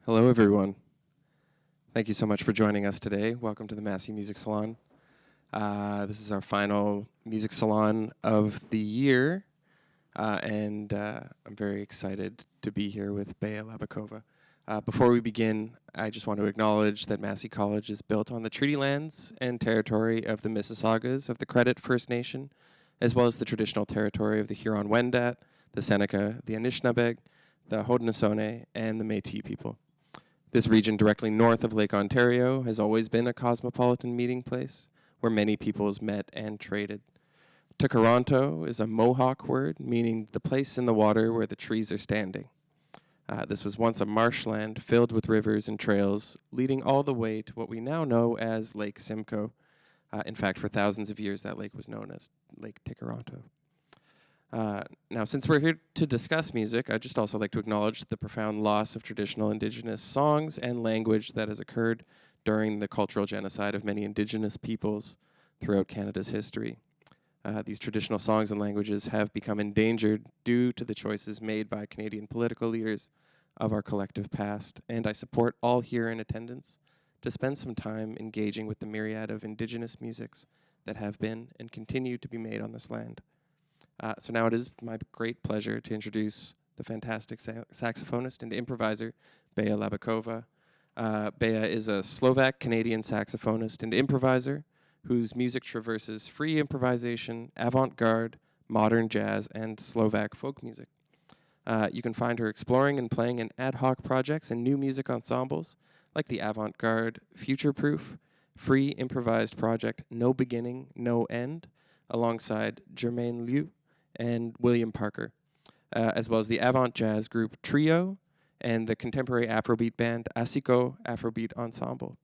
Hello, everyone. Thank you so much for joining us today. Welcome to the Massey Music Salon. This is our final music salon of the year, and I'm very excited to be here with Bea Labakova. Before we begin, I just want to acknowledge that Massey College is built on the treaty lands and territory of the Mississaugas of the Credit First Nation, as well as the traditional territory of the Huron-Wendat, the Seneca, the Anishinaabeg, the Haudenosaunee, and the Métis people. This region directly north of Lake Ontario has always been a cosmopolitan meeting place where many peoples met and traded. Tukaronto is a Mohawk word meaning the place in the water where the trees are standing. This was once a marshland filled with rivers and trails leading all the way to what we now know as Lake Simcoe. In fact, for thousands of years, that lake was known as Lake Tikaronto. Now, since we're here to discuss music, I'd just also like to acknowledge the profound loss of traditional Indigenous songs and language that has occurred during the cultural genocide of many Indigenous peoples throughout Canada's history. These traditional songs and languages have become endangered due to the choices made by Canadian political leaders of our collective past, and I support all here in attendance to spend some time engaging with the myriad of Indigenous musics that have been and continue to be made on this land. So now it is my great pleasure to introduce the fantastic saxophonist and improviser, Bea Labakova. Bea is a Slovak-Canadian saxophonist and improviser whose music traverses free improvisation, avant-garde, modern jazz, and Slovak folk music. You can find her exploring and playing in ad hoc projects and new music ensembles like the avant-garde, future-proof, free improvised project No Beginning, No End, alongside Germaine Liu and William Parker, as well as the avant-jazz group Trio and the contemporary Afrobeat band Asiko Afrobeat Ensemble.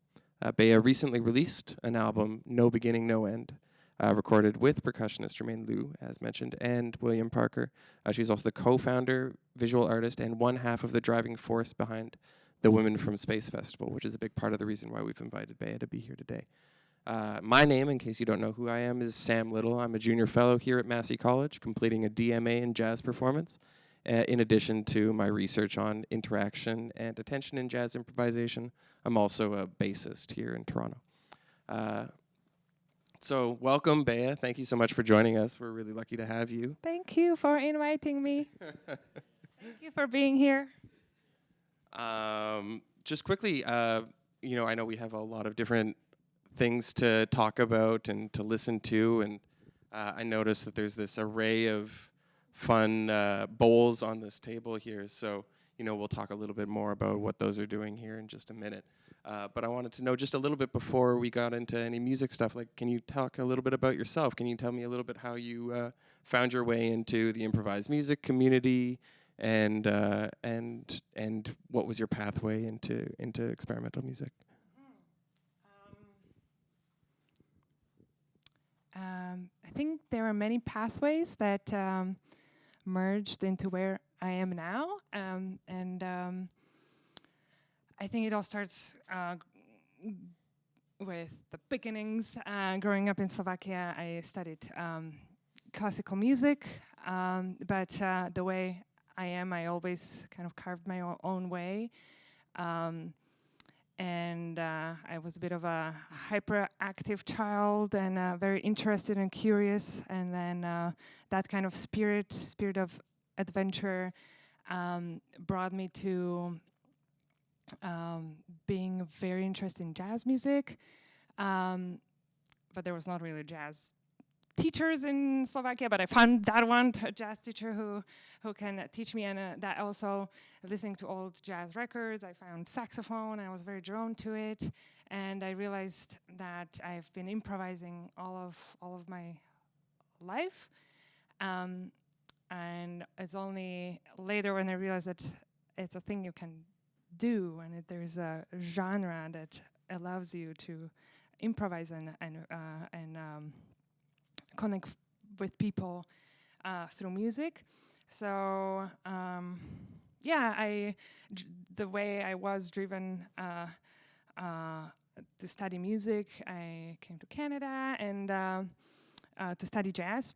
Bea recently released an album, No Beginning, No End, recorded with percussionist Germaine Liu, as mentioned, and William Parker. She's also the co-founder, visual artist, and one half of the driving force behind the Women from Space Festival, which is a big part of the reason why we've invited Bea to be here today. My name, in case you don't know who I am, is Sam Little. I'm a junior fellow here at Massey College, completing a DMA in jazz performance, in addition to my research on interaction and attention in jazz improvisation. I'm also a bassist here in Toronto. So welcome, Bea. Thank you so much for joining us. We're really lucky to have you. Thank you for inviting me. Thank you for being here. Just quickly, I know we have a lot of different things to talk about and to listen to, and I noticed that there's this array of fun bowls on this table here, so we'll talk a little bit more about what those are doing here in just a minute. But I wanted to know just a little bit before we got into any music stuff, like, can you talk a little bit about yourself? Can you tell me a little bit how you found your way into the improvised music community, and what was your pathway into experimental music? I think there are many pathways that merged into where I am now, and I think it all starts with the beginnings. Growing up in Slovakia, I studied classical music, but the way I am, I always kind of carved my own way. And I was a bit of a hyperactive child and very interested and curious. And then that kind of spirit of adventure brought me to being very interested in jazz music. But there was not really jazz teachers in Slovakia, but I found that one, a jazz teacher who can teach me, and that also listening to old jazz records. I found saxophone, and I was very drawn to it, and I realized that I've been improvising all of my life, and it's only later when I realized that it's a thing you can do, and there's a genre that allows you to improvise and connect with people through music. So the way I was driven to study music, I came to Canada and to study jazz,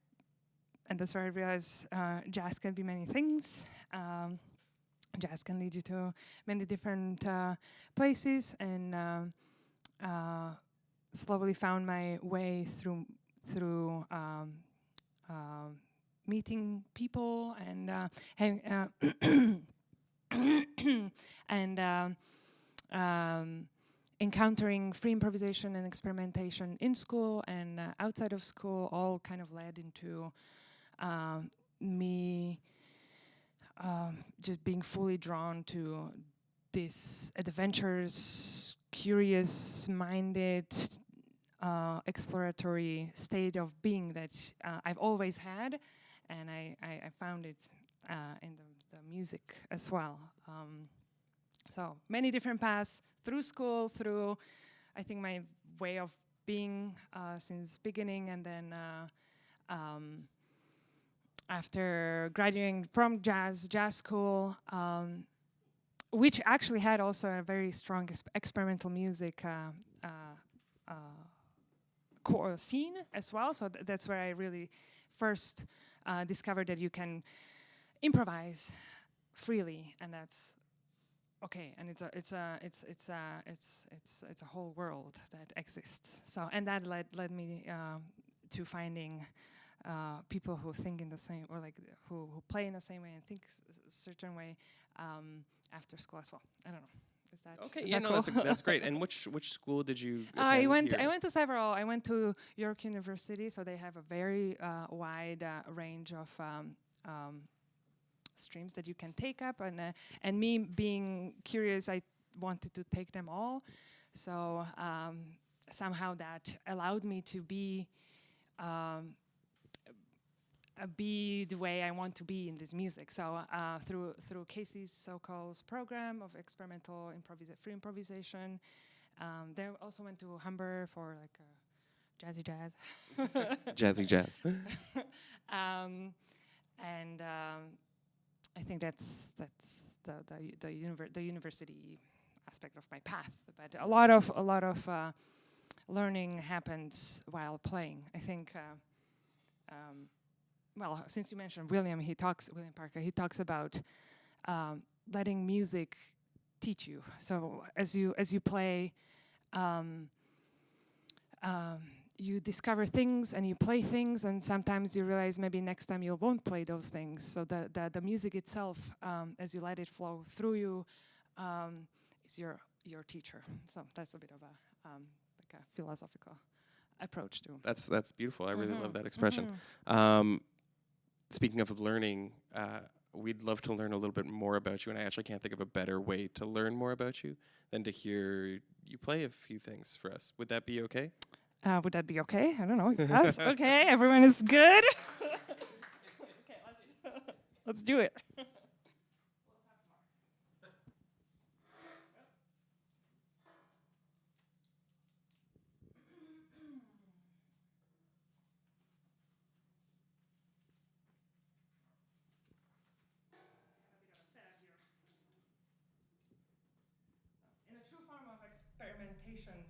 and that's where I realized jazz can be many things. jazz can lead you to many different places, and slowly found my way through meeting people and and encountering free improvisation and experimentation in school and outside of school, all kind of led into me just being fully drawn to this adventurous, curious-minded, exploratory state of being that I've always had, and I found it in the music as well. So many different paths through school, through I think my way of being since beginning, and then after graduating from jazz school, which actually had also a very strong experimental music scene as well. So that's where I really first discovered that you can improvise freely, and that's okay. And it's a whole world that exists. So, and that led me to finding people who think in the same, or like who play in the same way and think a certain way after school as well. I don't know. Is that okay? is Yeah, that no, cool? that's great. And which school did you attend I went here? to several. I went to York University, so they have a very wide range of streams that you can take up, and me being curious, I wanted to take them all. So somehow that allowed me to be the way I want to be in this music. So through Casey's so-called program of experimental free improvisation, they also went to Humber for like jazzy jazz. Jazzy jazz. And I think that's the university aspect of my path. But a lot of learning happens while playing. I think. Well, since you mentioned William Parker, he talks about letting music teach you. So as you play, you discover things and you play things, and sometimes you realize maybe next time you won't play those things. So the music itself, as you let it flow through you, is your teacher. So that's a bit of like a philosophical approach to. That's beautiful. I really love that expression. Speaking of learning, we'd love to learn a little bit more about you, and I actually can't think of a better way to learn more about you than to hear you play a few things for us. Would that be okay? Would that be okay? I don't know. Yes. Okay. Everyone is good. Okay. Let's do it. In a true form of experimentation,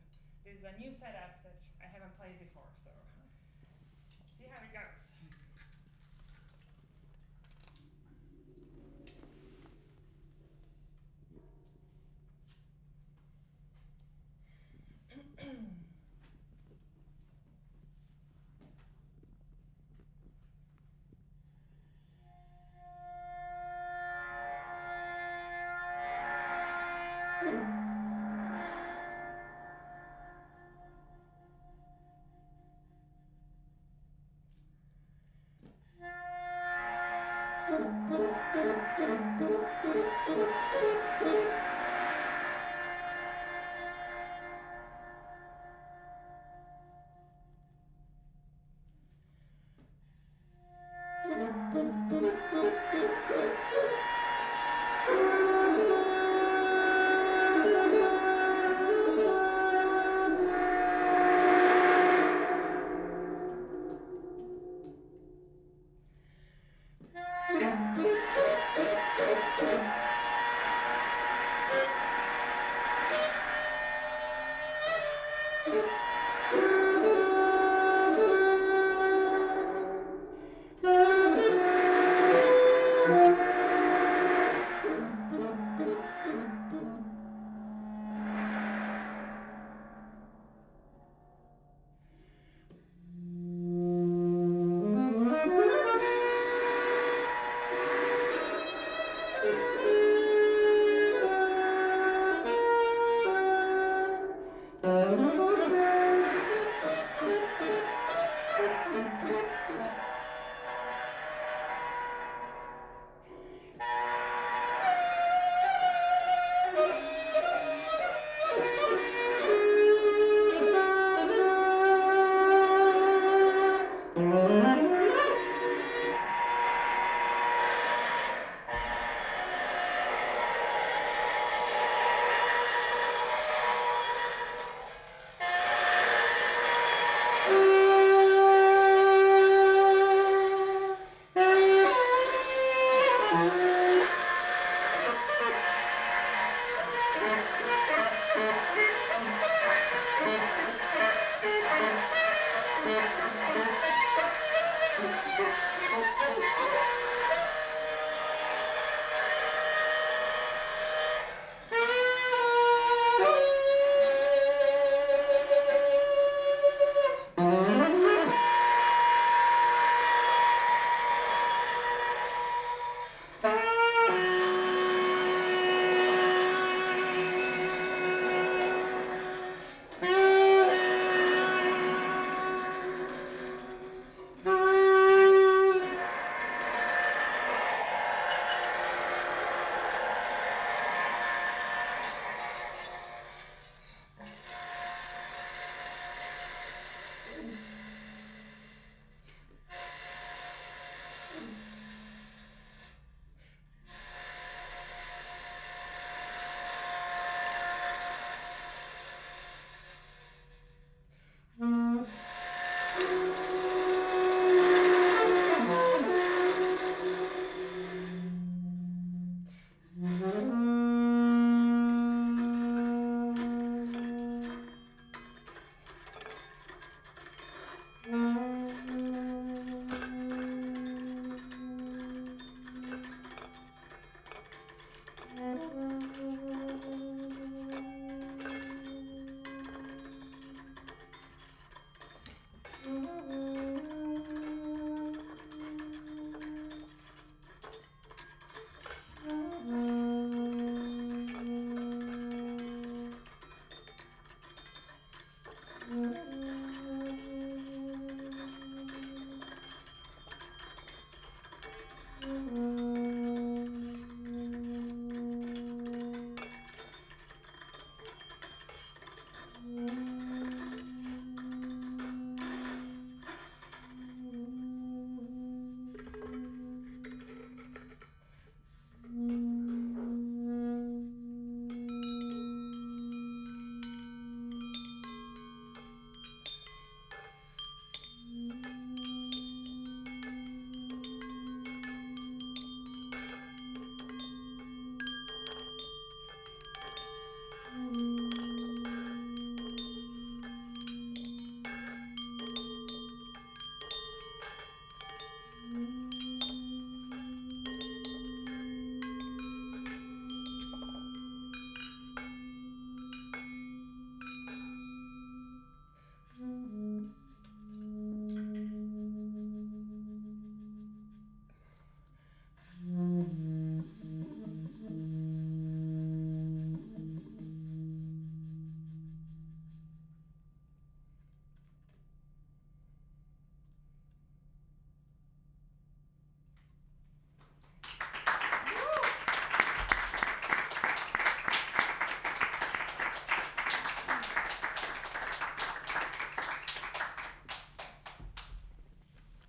there's a new setup that I haven't played before, so let's see how it goes.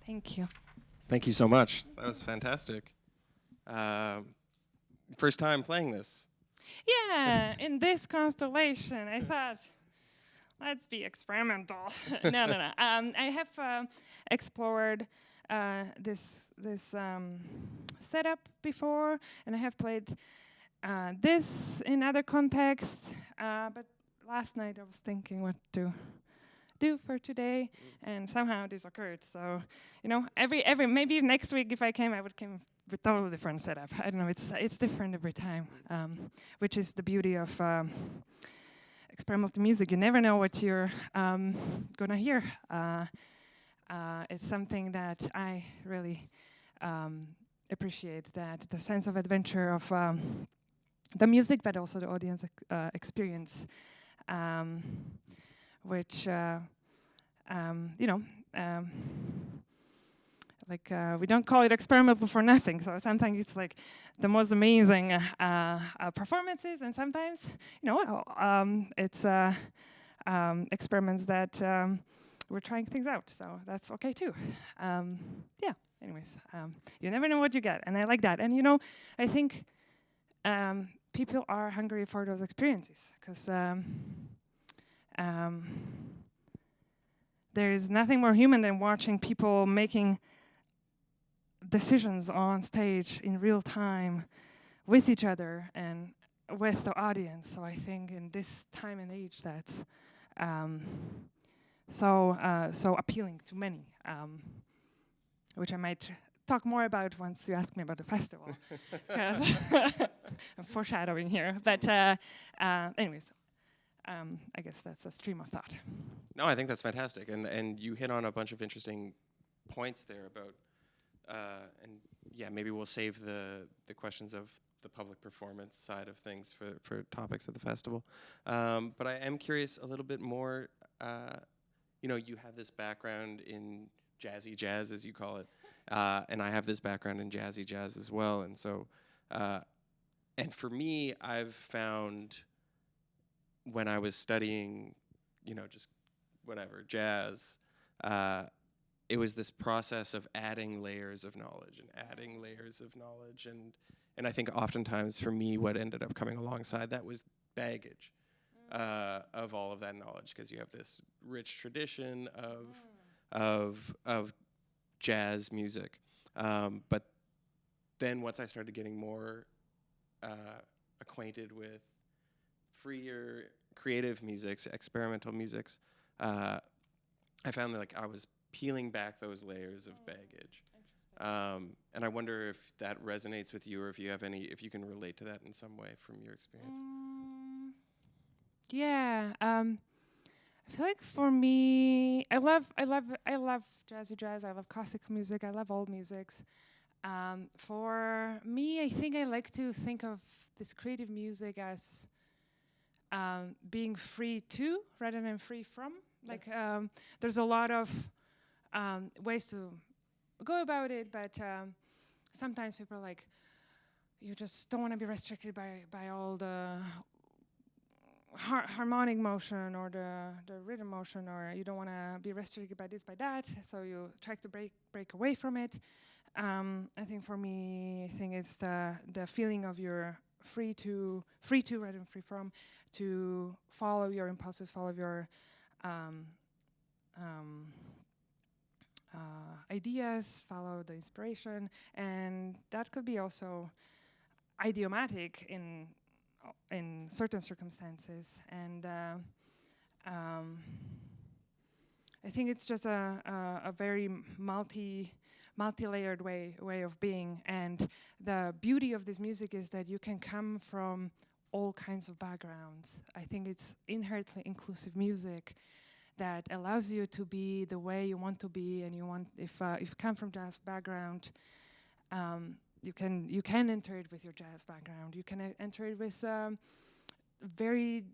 Thank you. Thank you so much. That was fantastic. First time playing this. Yeah, in this constellation, I thought, let's be experimental. No. I have explored this setup before, and I have played this in other contexts. But last night I was thinking what to do for today, and somehow this occurred. So, every maybe next week if I came, I would come with totally different setup. I don't know. It's different every time, which is the beauty of experimental music. You never know what you're gonna hear. It's something that I really appreciate. That the sense of adventure of the music, but also the audience experience, which we don't call it experimental for nothing. So sometimes it's like the most amazing performances, and sometimes it's experiments that we're trying things out. So that's okay too. Anyways, you never know what you get, and I like that. And I think people are hungry for those experiences because there is nothing more human than watching people making decisions on stage in real time with each other and with the audience. So I think in this time and age, that's so appealing to many, which I might talk more about once you ask me about the festival. I'm foreshadowing here, but anyways, I guess that's a stream of thought. No, I think that's fantastic, and you hit on a bunch of interesting points there about, and yeah, maybe we'll save the questions of the public performance side of things for topics at the festival. But I am curious a little bit more. You have this background in jazzy jazz, as you call it, and I have this background in jazzy jazz as well, and so, and for me, I've found when I was studying, just whatever, jazz, it was this process of adding layers of knowledge and adding layers of knowledge. And I think oftentimes for me, what ended up coming alongside that was baggage of all of that knowledge, because you have this rich tradition of jazz music. But then once I started getting more acquainted with freer creative musics, experimental musics, I found that I was peeling back those layers of baggage. And I wonder if that resonates with you, or if you can relate to that in some way from your experience. I feel like for me, I love jazzy jazz. I love classical music. I love old musics. For me, I think I like to think of this creative music as being free to rather than free from. There's a lot of ways to go about it, but sometimes people are like, you just don't want to be restricted by all the harmonic motion or the rhythm motion, or you don't want to be restricted by this, by that, so you try to break away from it. I think for me, it's the feeling of you're free to rather than free from, to follow your impulses, follow your ideas, follow the inspiration, and that could be also idiomatic in certain circumstances. And I think it's just a very multi-layered way of being. And the beauty of this music is that you can come from all kinds of backgrounds. I think it's inherently inclusive music that allows you to be the way you want to be, and if you come from jazz background, you can enter it with your jazz background. You can enter it with a very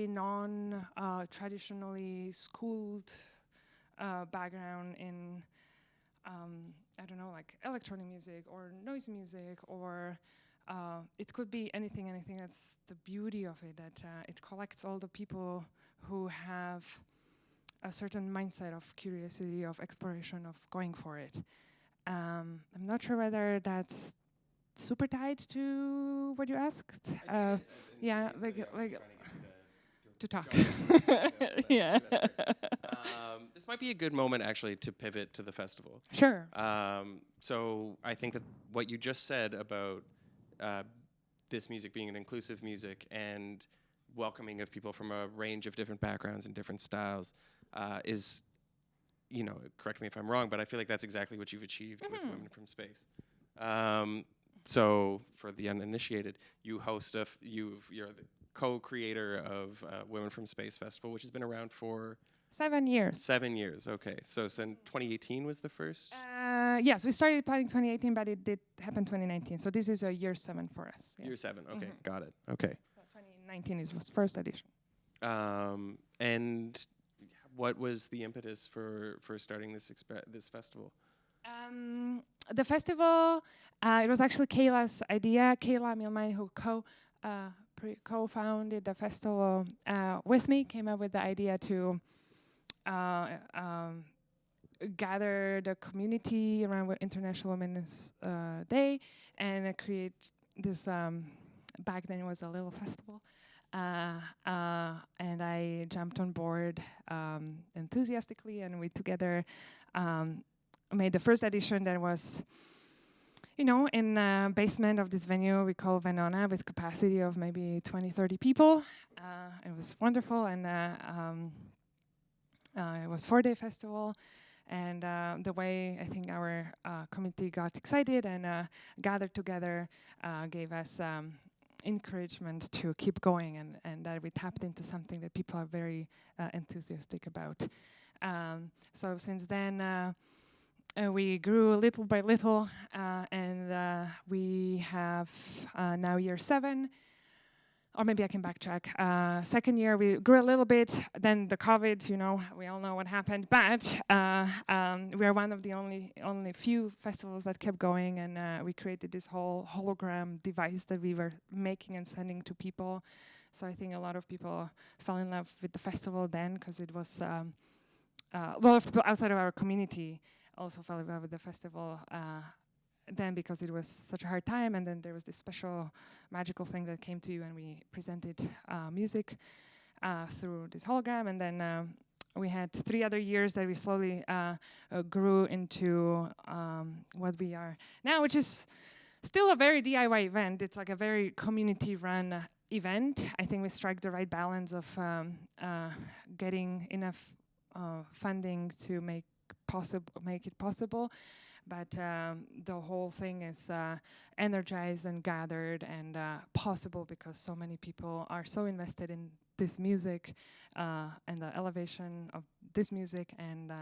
non traditionally schooled background in I don't know, like electronic music or noise music, or it could be anything. That's the beauty of it, that it collects all the people who have a certain mindset of curiosity, of exploration, of going for it. I'm not sure whether that's super tied to what you asked. Yeah, like to talk. Yeah. This might be a good moment actually to pivot to the festival. Sure. So I think that what you just said about this music being an inclusive music and welcoming of people from a range of different backgrounds and different styles is, correct me if I'm wrong, but I feel like that's exactly what you've achieved with Women from Space. So for the uninitiated, you host you're the co-creator of Women from Space Festival, which has been around for 7 years. 7 years, okay. So since 2018 was the first? Yes, we started planning 2018, but it did happen 2019. So this is a year 7 for us. Yeah. Year 7, okay, got it, okay. So 2019 was first edition. And what was the impetus for starting this festival? The festival, it was actually Kayla's idea. Kayla Milmine, who co-founded the festival with me, came up with the idea to gather the community around International Women's Day and create this, back then it was a little festival. And I jumped on board enthusiastically, and we together made the first edition that was, in the basement of this venue we call Venona, with capacity of maybe 20, 30 people. It was wonderful, and it was 4-day festival. And the way I think our community got excited and gathered together gave us encouragement to keep going, and that we tapped into something that people are very enthusiastic about. So since then, we grew little by little, and we have now year 7. Or maybe I can backtrack. Second year, we grew a little bit. Then the COVID, we all know what happened. But we are one of the only few festivals that kept going, and we created this whole hologram device that we were making and sending to people. So I think a lot of people fell in love with the festival then, because it was a lot of people outside of our community also fell in love with the festival. Then, because it was such a hard time, and then there was this special magical thing that came to you, and we presented music through this hologram, and then we had 3 other years that we slowly grew into what we are now, which is still a very DIY event. It's like a very community-run event. I think we strike the right balance of getting enough funding to make it possible. But the whole thing is energized and gathered and possible because so many people are so invested in this music and the elevation of this music, and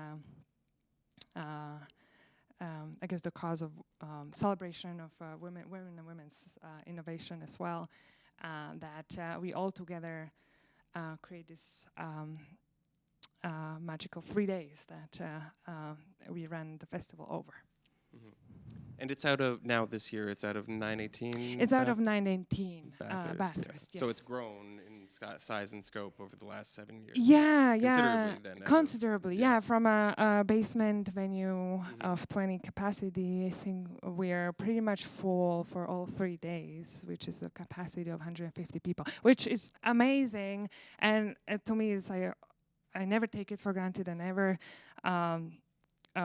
I guess the cause of celebration of women and women's innovation as well, that we all together create this magical 3 days that we ran the festival over. Mm-hmm. And it's out of, now this year, it's out of 918? It's out of 918 Bathurst, yes. So it's grown in size and scope over the last 7 years. Yeah, Considerably then. Considerably, yeah. From a basement venue of 20 capacity, I think we're pretty much full for all 3 days, which is a capacity of 150 people, which is amazing. And to me, it's like, I never take it for granted. I never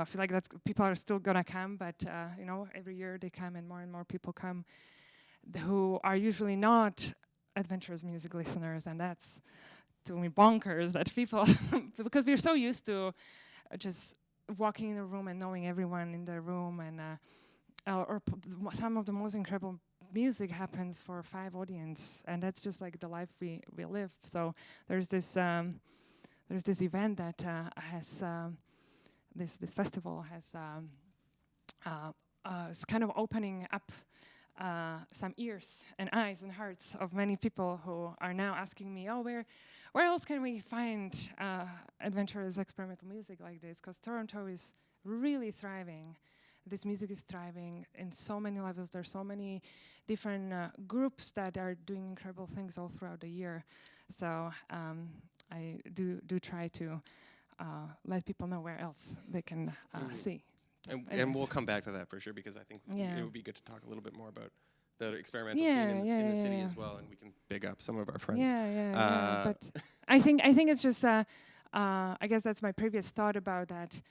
feel like people are still gonna come, but every year they come, and more people come who are usually not adventurous music listeners, and that's, to me, bonkers that people because we're so used to just walking in a room and knowing everyone in the room, and some of the most incredible music happens for 5 audience, and that's just like the life we live. So there's this event that has this festival has is kind of opening up some ears and eyes and hearts of many people who are now asking me, where else can we find adventurous experimental music like this? Because Toronto is really thriving. This music is thriving in so many levels. There's so many different groups that are doing incredible things all throughout the year. So I do try to let people know where else they can see. And we'll come back to that for sure, because I think it would be good to talk a little bit more about the experimental scene in the city as well, and we can big up some of our friends. But I think it's just I guess that's my previous thought about that.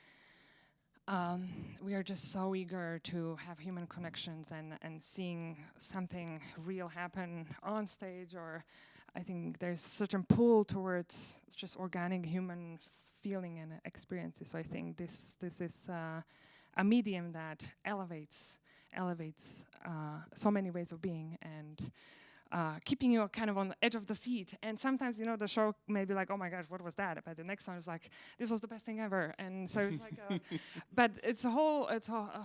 We are just so eager to have human connections and seeing something real happen on stage, or I think there's such a pull towards just organic human feeling and experiences. So I think this is a medium that elevates so many ways of being, and keeping you kind of on the edge of the seat. And sometimes, the show may be like, oh my gosh, what was that? But the next one is like, this was the best thing ever. And so it's like, but it's a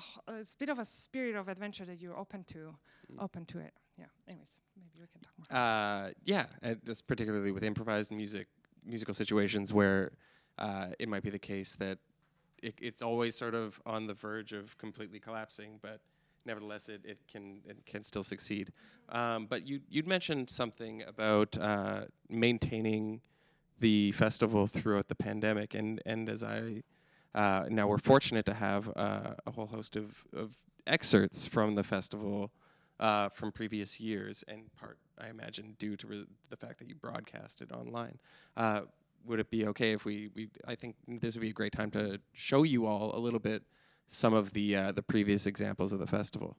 bit of a spirit of adventure that you're open to it. Yeah. Anyways, maybe we can talk more. And just particularly with improvised musical situations where it might be the case that it's always sort of on the verge of completely collapsing, but nevertheless, it can still succeed. But you'd mentioned something about maintaining the festival throughout the pandemic, and as now we're fortunate to have a whole host of excerpts from the festival from previous years, in part, I imagine, due to the fact that you broadcast it online. Would it be okay if I think this would be a great time to show you all a little bit some of the previous examples of the festival.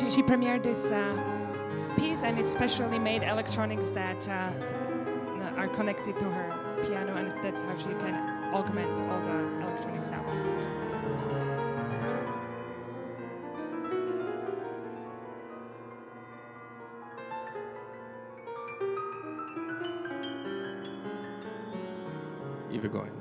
She premiered this piece, and it's specially made electronics that are connected to her piano, and that's how she can augment all the electronic sounds. Eva going.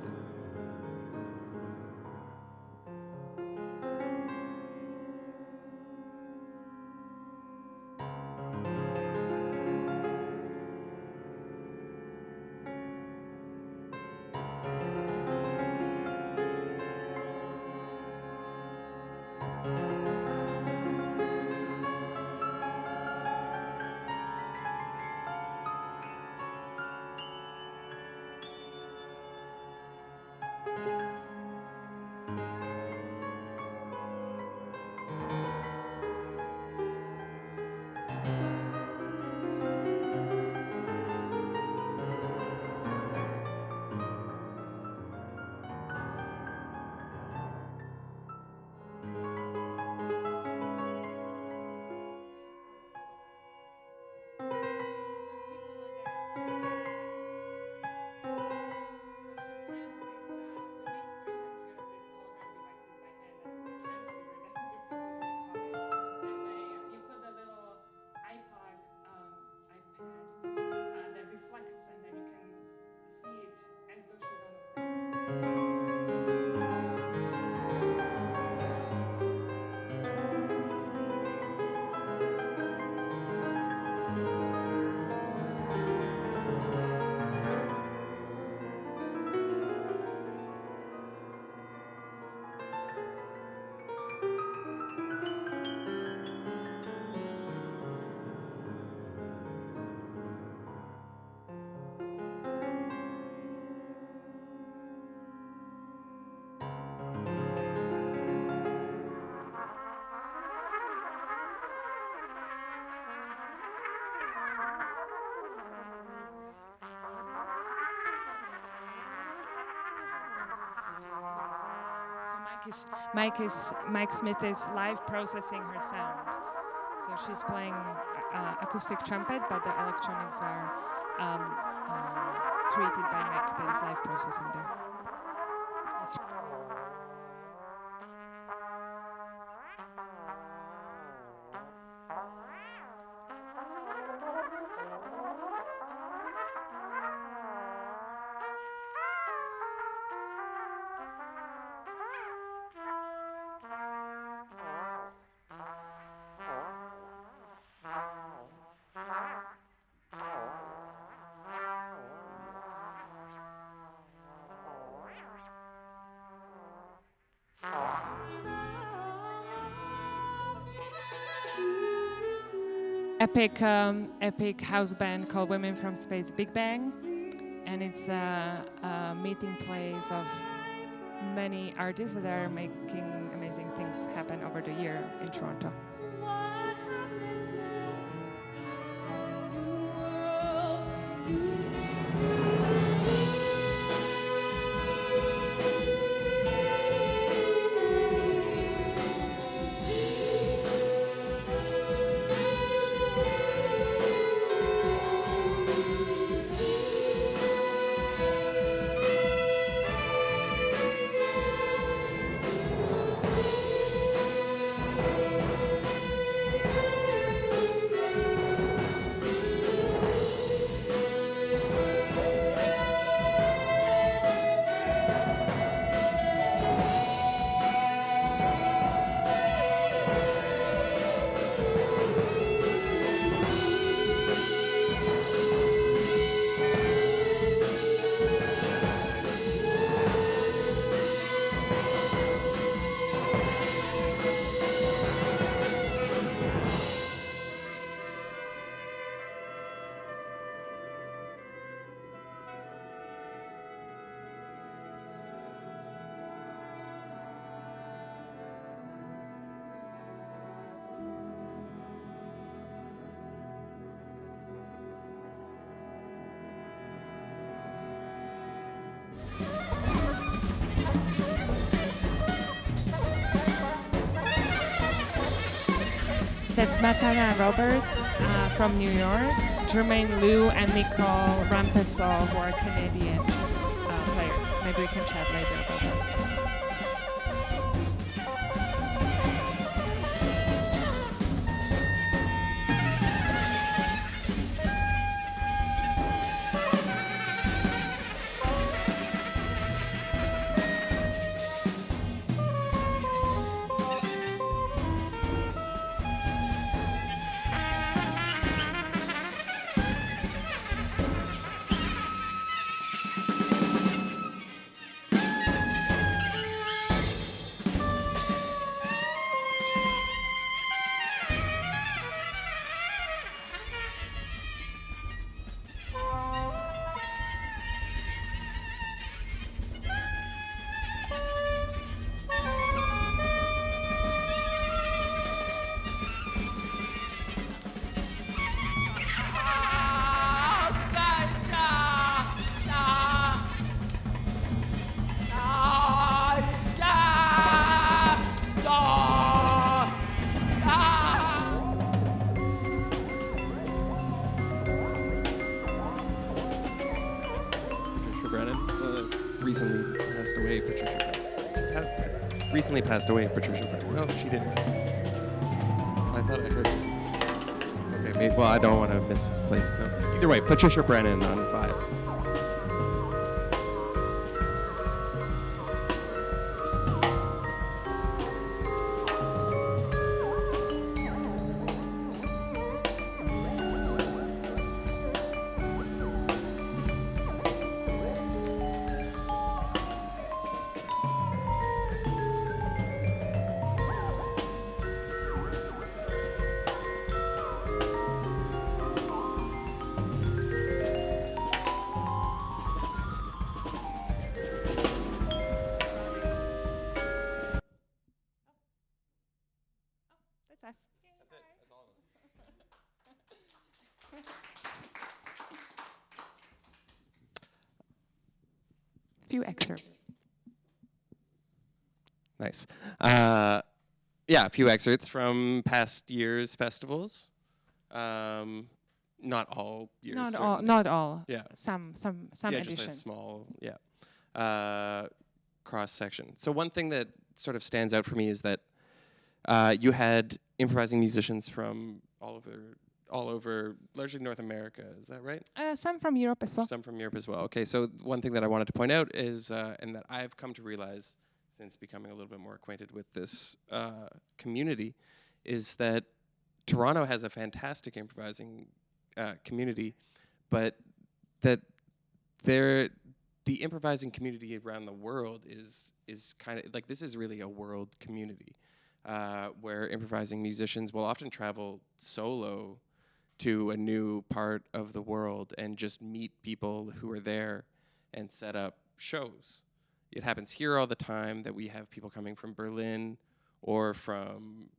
Mike Smith is live processing her sound. So she's playing acoustic trumpet, but the electronics are created by Mike that is live processing there. That's epic house band called Women from Space Big Bang, and it's a meeting place of many artists that are making amazing things happen over the year in Toronto. That's Matana Roberts from New York, Jermaine Liu and Nicole Rampesol, who are Canadian players. Maybe we can chat later about that. Recently passed away, Patricia Brennan. No, she didn't. I thought I heard this. Okay, maybe, well, I don't want to misplace. So either way, Patricia Brennan on Vibes. That's us. That's it. That's all of us. Few excerpts. Nice. Yeah, a few excerpts from past years' festivals. Not all years. Not all. Certainly. Not all. Yeah. Some Yeah, editions. just a small, cross section. So one thing that sort of stands out for me is that you had improvising musicians from all over, largely North America. Is that right? Some from Europe as well. Some from Europe as well. Okay, so one thing that I wanted to point out is, and that I've come to realize since becoming a little bit more acquainted with this community, is that Toronto has a fantastic improvising community, but that the improvising community around the world is kind of like, this is really a world community where improvising musicians will often travel solo to a new part of the world and just meet people who are there and set up shows. It happens here all the time that we have people coming from Berlin or from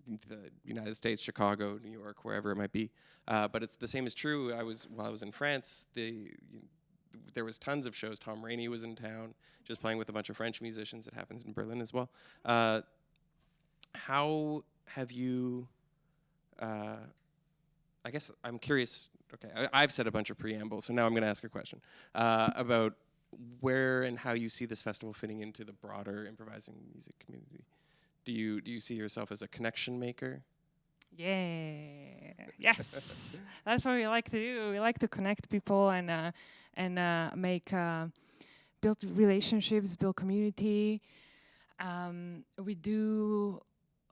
the United States, Chicago, New York, wherever it might be. But it's the same is true. While I was in France, there was tons of shows. Tom Rainey was in town, just playing with a bunch of French musicians. It happens in Berlin as well. How have you? I guess I'm curious. Okay, I've said a bunch of preambles, so now I'm going to ask a question about where and how you see this festival fitting into the broader improvising music community. Do you see yourself as a connection maker? Yeah. Yes. That's what we like to do. We like to connect people and make build relationships, build community. We do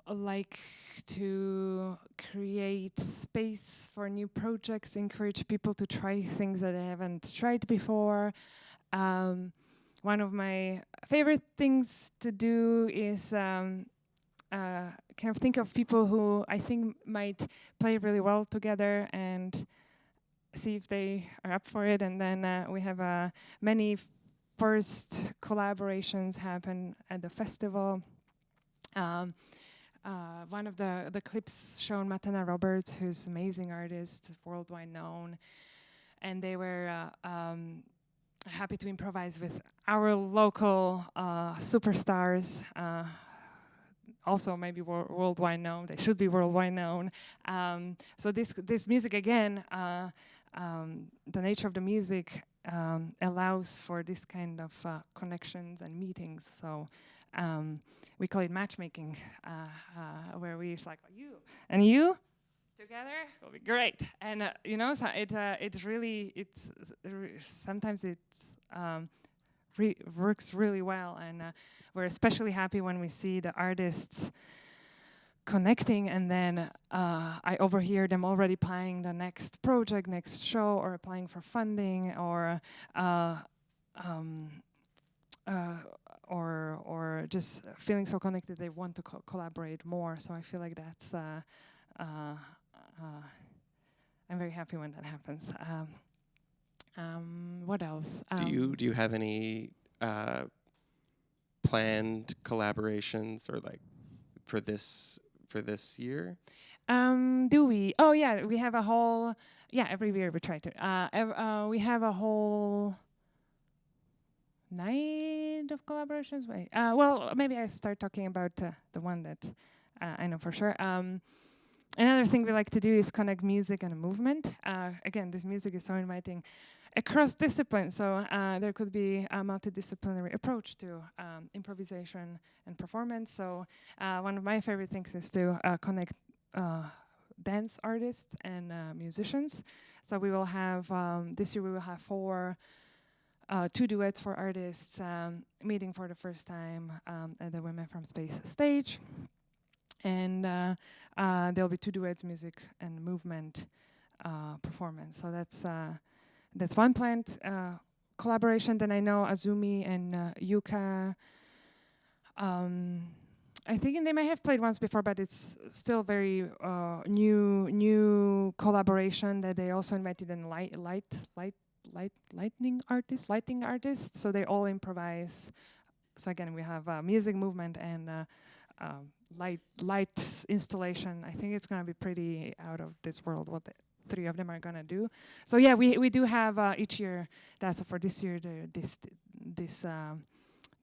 like to create space for new projects, encourage people to try things that they haven't tried before. One of my favorite things to do is kind of think of people who I think might play really well together and see if they are up for it. And then we have many first collaborations happen at the festival. One of the clips shown Matana Roberts, who's an amazing artist, worldwide known, and they were happy to improvise with our local superstars, also maybe worldwide known. They should be worldwide known. So this music, again, the nature of the music allows for this kind of connections and meetings. So we call it matchmaking, where we like, you and you together will be great. And so sometimes it's works really well, and we're especially happy when we see the artists connecting, and then I overhear them already planning the next project, next show, or applying for funding, or just feeling so connected they want to collaborate more. So I feel like that's I'm very happy when that happens. What else? Do you have any planned collaborations or like for this year? Do we? Oh yeah, we have a whole. Yeah, every year we try to. We have a whole night of collaborations. Wait. Well, maybe I start talking about the one that I know for sure. Another thing we like to do is connect music and movement. Again, this music is so inviting across disciplines. So there could be a multidisciplinary approach to improvisation and performance. So one of my favorite things is to connect dance artists and musicians. So we will have, this year we will have 2 duets for artists meeting for the first time at the Women from Space stage. And there'll be 2 duets, music and movement performance. So that's one planned collaboration. Then I know Azumi and Yuka. I think they may have played once before, but it's still very new collaboration that they also invited in lighting artists. So they all improvise. So again, we have music, movement, and light installation. I think it's gonna be pretty out of this world what the 3 of them are gonna do. So yeah, we do have each year. That's for this year. This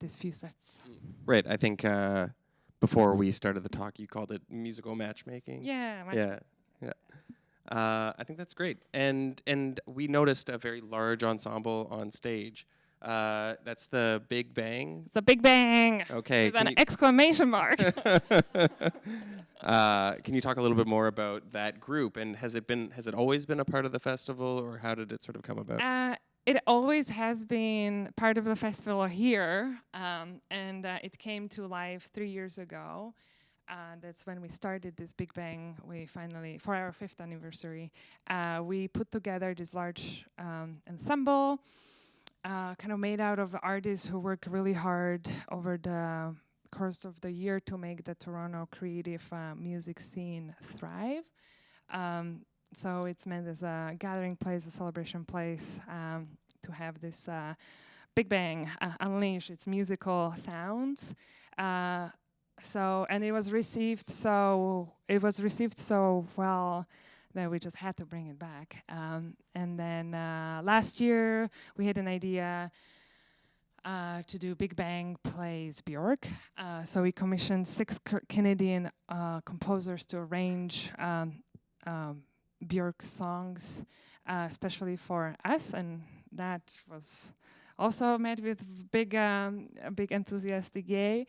these few sets. Right. I think before we started the talk, you called it musical matchmaking. Yeah. Yeah. I think that's great. And we noticed a very large ensemble on stage. That's the Big Bang. It's a Big Bang. Okay. With an exclamation mark. Can you talk a little bit more about that group? And has it always been a part of the festival, or how did it sort of come about? It always has been part of the festival here, and it came to life 3 years ago. That's when we started this Big Bang. We finally, for our 5th anniversary, we put together this large ensemble, kind of made out of artists who work really hard over the course of the year to make the Toronto creative music scene thrive. So it's meant as a gathering place, a celebration place, to have this Big Bang unleash its musical sounds. And it was received so well that we just had to bring it back. And then last year we had an idea to do Big Bang plays Björk. So we commissioned 6 Canadian composers to arrange Björk songs, especially for us, and that was also met with big enthusiastic yay.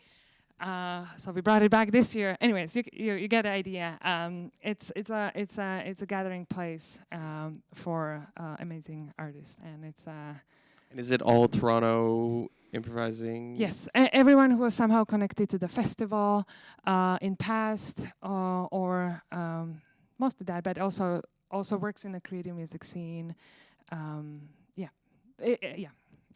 So we brought it back this year. Anyways, you get the idea. It's a gathering place for amazing artists, and it's. And is it all Toronto improvising? Yes, everyone who was somehow connected to the festival in past, or mostly that, but also works in the creative music scene. Yeah.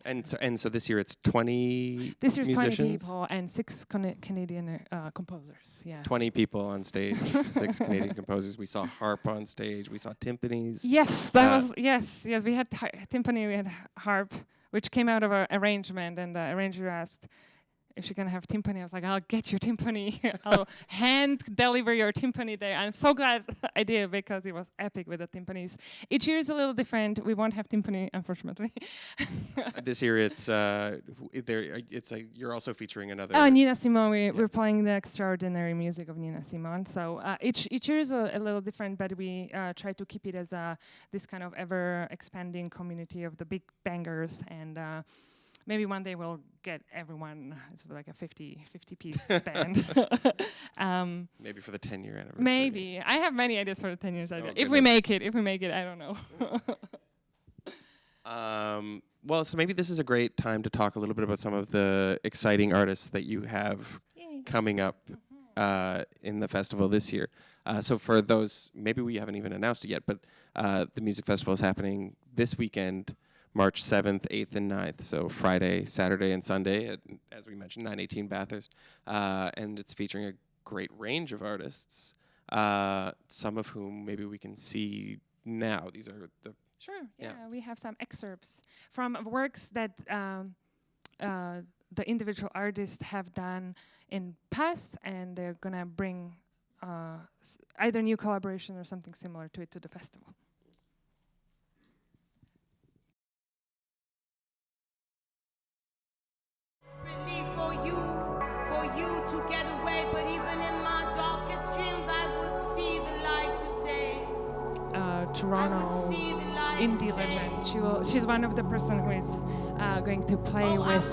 And so this year it's 20 This year's musicians? 20 people and 6 Canadian composers. Yeah. 20 people on stage, 6 Canadian composers. We saw harp on stage. We saw timpanis. Yes, that was yes. We had timpani, we had harp, which came out of an arrangement, and the arranger asked if she can have timpani. I was like, I'll get your timpani. I'll hand deliver your timpani there. I'm so glad I did, because it was epic with the timpanis. Each year is a little different. We won't have timpani, unfortunately. This year it's you're also featuring another. Nina Simone. We're playing the extraordinary music of Nina Simone. So each year is a little different, but we try to keep it as this kind of ever expanding community of the big bangers, and maybe one day we'll get everyone. It's like a 50-piece band. Maybe for the 10-year anniversary. Maybe. I have many ideas for the 10 years. If we make it, I don't know. Well, so maybe this is a great time to talk a little bit about some of the exciting artists that you have coming up in the festival this year. So for those, maybe we haven't even announced it yet, but the music festival is happening this weekend, March 7th, 8th, and 9th. So Friday, Saturday, and Sunday at, as we mentioned, 918 Bathurst. And it's featuring a great range of artists, some of whom maybe we can see now. These are the... Sure, yeah. We have some excerpts from works that the individual artists have done in past, and they're going to bring either new collaboration or something similar to it to the festival. For you to get away, but even in my darkest dreams I would see the light of day. Toronto indie legend. She's one of the person who is going to play with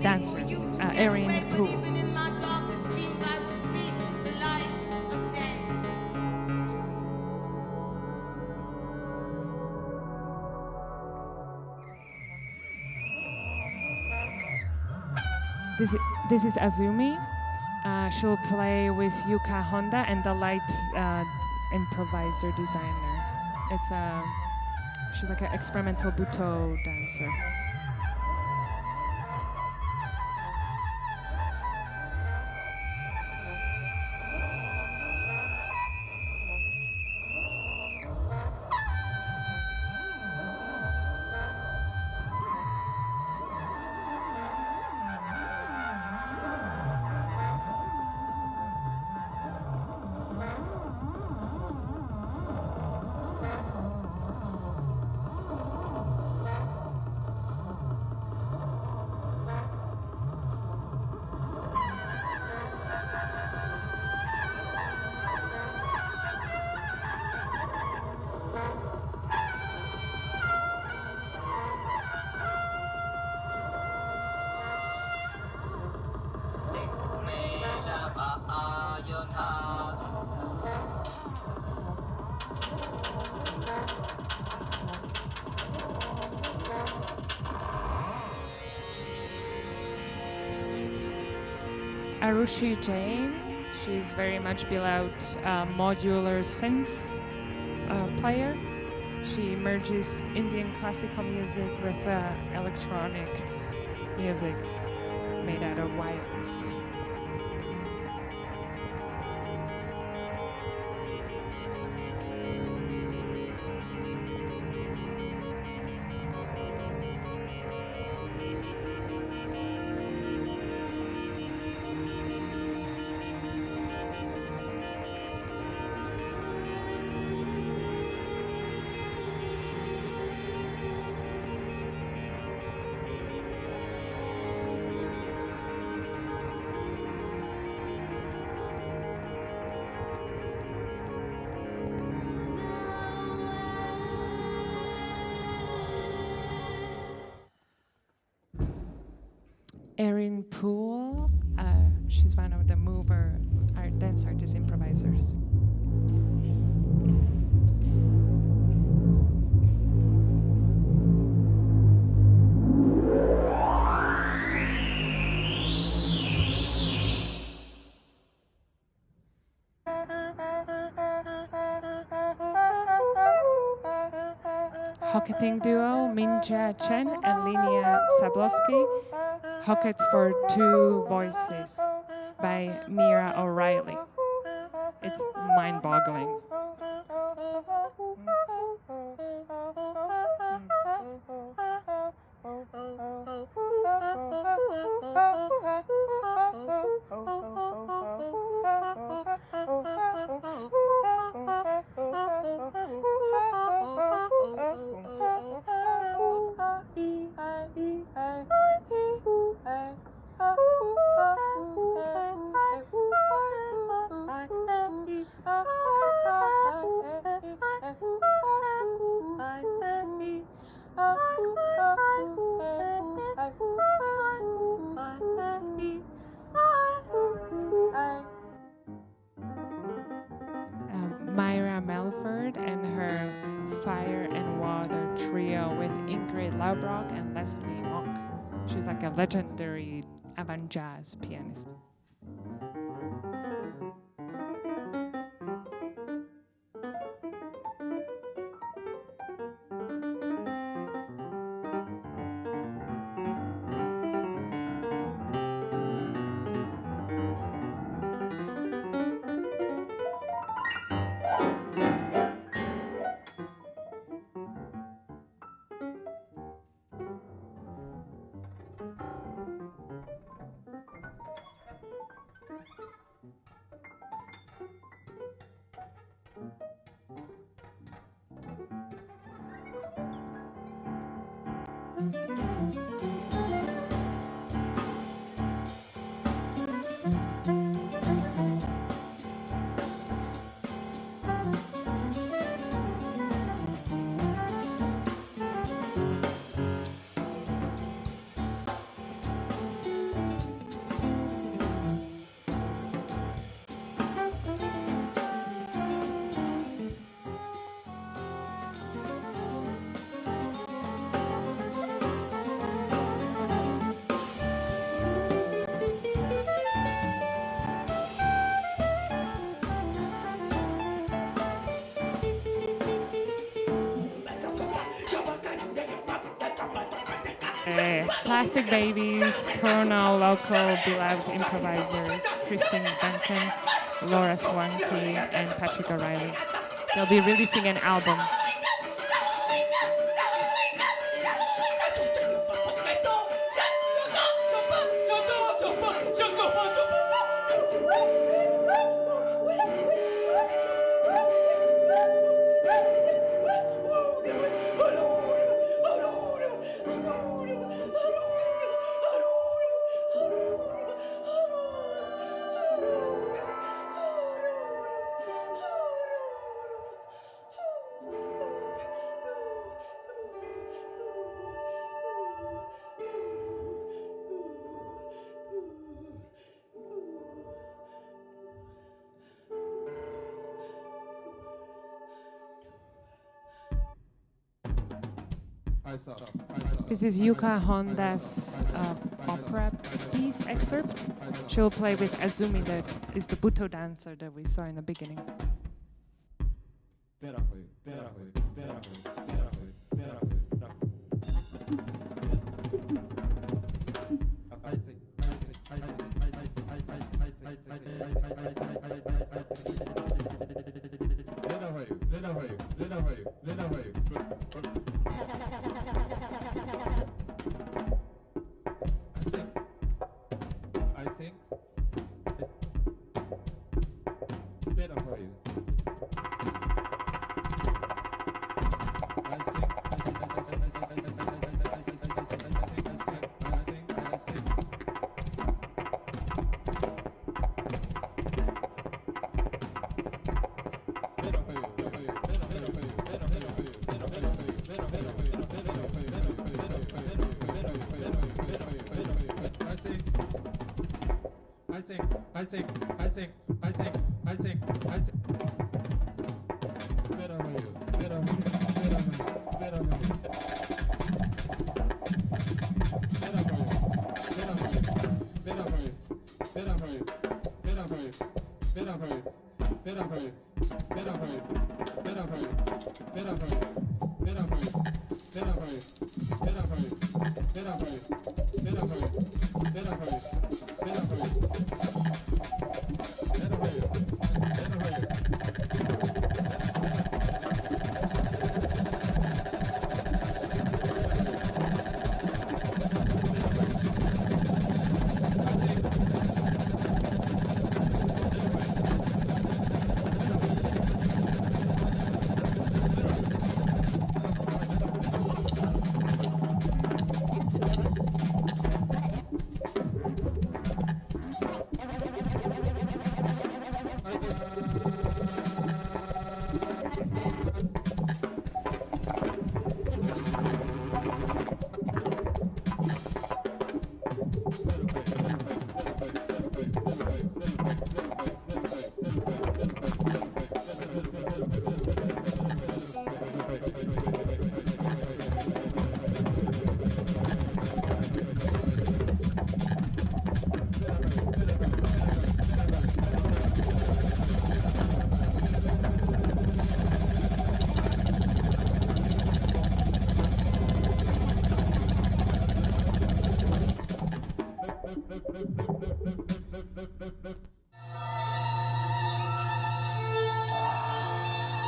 dancers, Erin Pooh. Even in my darkest dreams I would see the light of day. This is Azumi. She'll play with Yuka Honda and the light improviser designer. She's like an experimental Butoh dancer. Arushi Jain. She's very much beloved modular synth player. She merges Indian classical music with electronic music made out of wires. Erin Poole, she's one of the mover dance artist improvisers. Hocketing duo Minja Chen and Linnea Sablowski. Hockets for Two Voices by Mira O'Reilly. It's mind-boggling. Myra Melford and her Fire and Water trio with Ingrid Laubrock and Leslie Monk. She's like a legendary avant-jazz pianist. Plastic Babies, Toronto local beloved improvisers, Christine Duncan, Laura Swanky, and Patrick O'Reilly. They'll be releasing an album. This is Yuka Honda's opera piece excerpt. She'll play with Azumi, that is the Buto dancer that we saw in the beginning.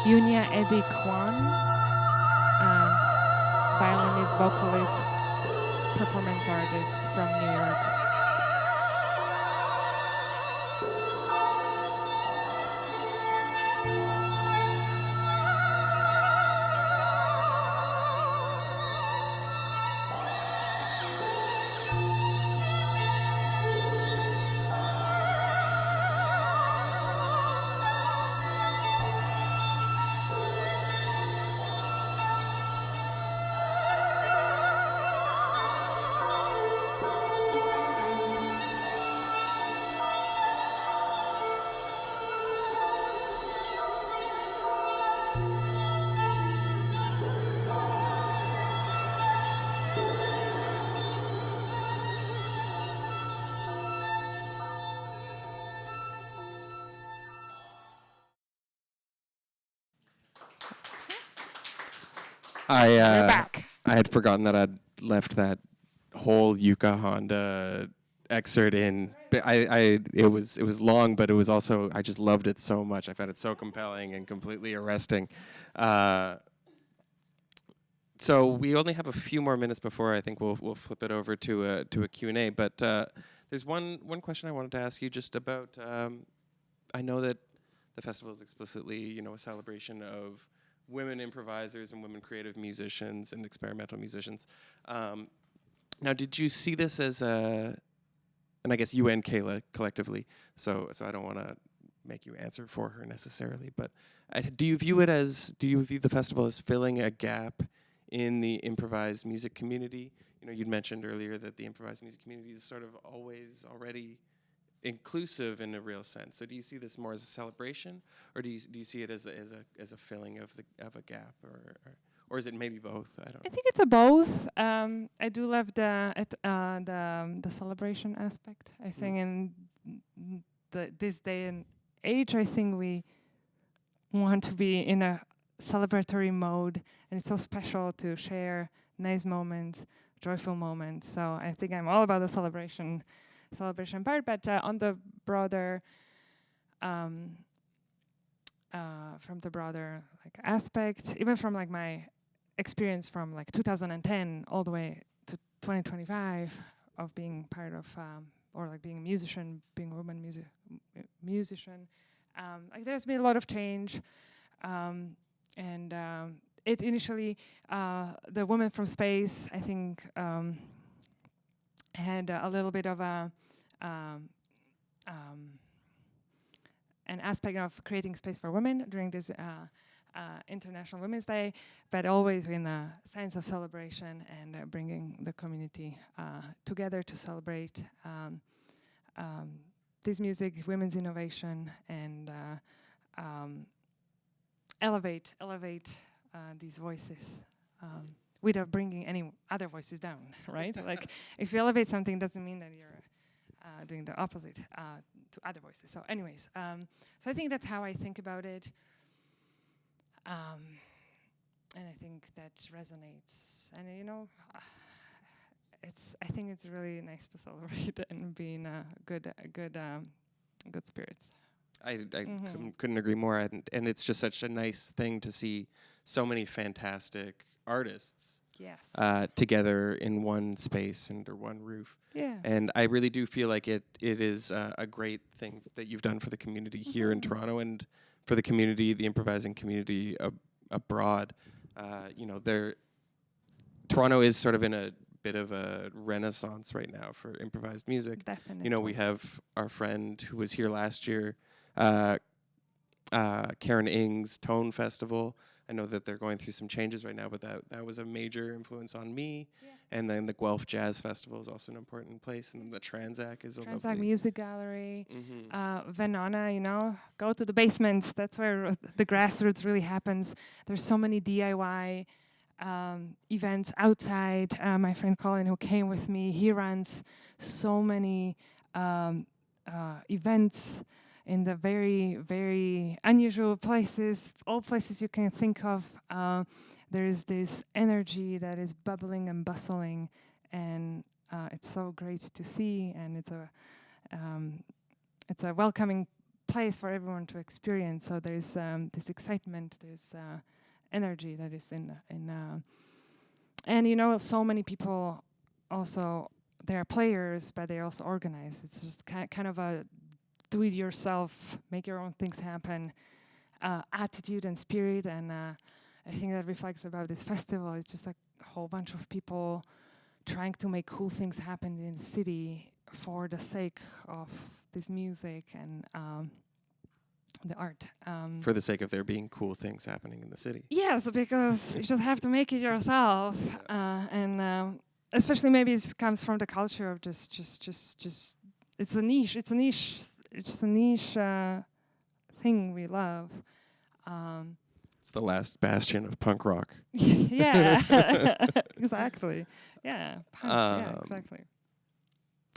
Yunya Eddie Kwan, violinist, vocalist, performance artist from New York. We're back. I had forgotten that I'd left that whole Yuka Honda excerpt in. But it was long, but it was also, I just loved it so much. I found it so compelling and completely arresting. So we only have a few more minutes before I think we'll flip it over to a Q&A. But there's one question I wanted to ask you just about. I know that the festival is explicitly, a celebration of women improvisers and women creative musicians and experimental musicians. Now, did you see this as and I guess you and Kayla collectively, so I don't want to make you answer for her necessarily, but do you view the festival as filling a gap in the improvised music community? You'd mentioned earlier that the improvised music community is sort of always already inclusive in a real sense. So do you see this more as a celebration, or do you see it as a filling of a gap, or or is it maybe both? I don't I know. think it's a both. I do love the celebration aspect. I think in this day and age, I think we want to be in a celebratory mode, and it's so special to share nice moments, joyful moments. So I think I'm all about the celebration part. But on the broader, from the broader like aspect, even from like my experience from like 2010 all the way to 2025 of being part of or like being a musician, being a woman musician, like there's been a lot of change, and it initially the woman from space, I think, had a little bit of a an aspect of creating space for women during this International Women's Day, but always in a sense of celebration and bringing the community together to celebrate this music, women's innovation, and elevate these voices without bringing any other voices down, right? Like, if you elevate something, doesn't mean that you're doing the opposite to other voices. So anyways, so I think that's how I think about it. And I think that resonates. And I think it's really nice to celebrate and be in a good spirits. I couldn't agree more, and it's just such a nice thing to see so many fantastic artists together in one space under one roof. Yeah. And I really do feel like it is a great thing that you've done for the community here in Toronto and for the community, the improvising community abroad. Toronto is sort of in a bit of a renaissance right now for improvised music. Definitely. We have our friend who was here last year, Karen Ing's Tone Festival. I know that they're going through some changes right now, but that was a major influence on me. Yeah. And then the Guelph Jazz Festival is also an important place, and then the Transac is a lovely Music Gallery, Venona. Go to the basements. That's where the grassroots really happens. There's so many DIY events outside. My friend Colin, who came with me, he runs so many events in the very, very unusual places, all places you can think of. There's this energy that is bubbling and bustling, and it's so great to see, and it's a welcoming place for everyone to experience. So there's this excitement, there's energy that is and so many people also, they are players, but they also organize. It's just kind of a do-it-yourself, make your own things happen attitude and spirit, and I think that reflects about this festival. It's just like a whole bunch of people trying to make cool things happen in the city for the sake of this music and the art. for the sake of there being cool things happening in the city. Yes, because you just have to make it yourself, and especially maybe it comes from the culture of just it's a niche thing we love. It's the last bastion of punk rock. Yeah, exactly. Yeah, exactly.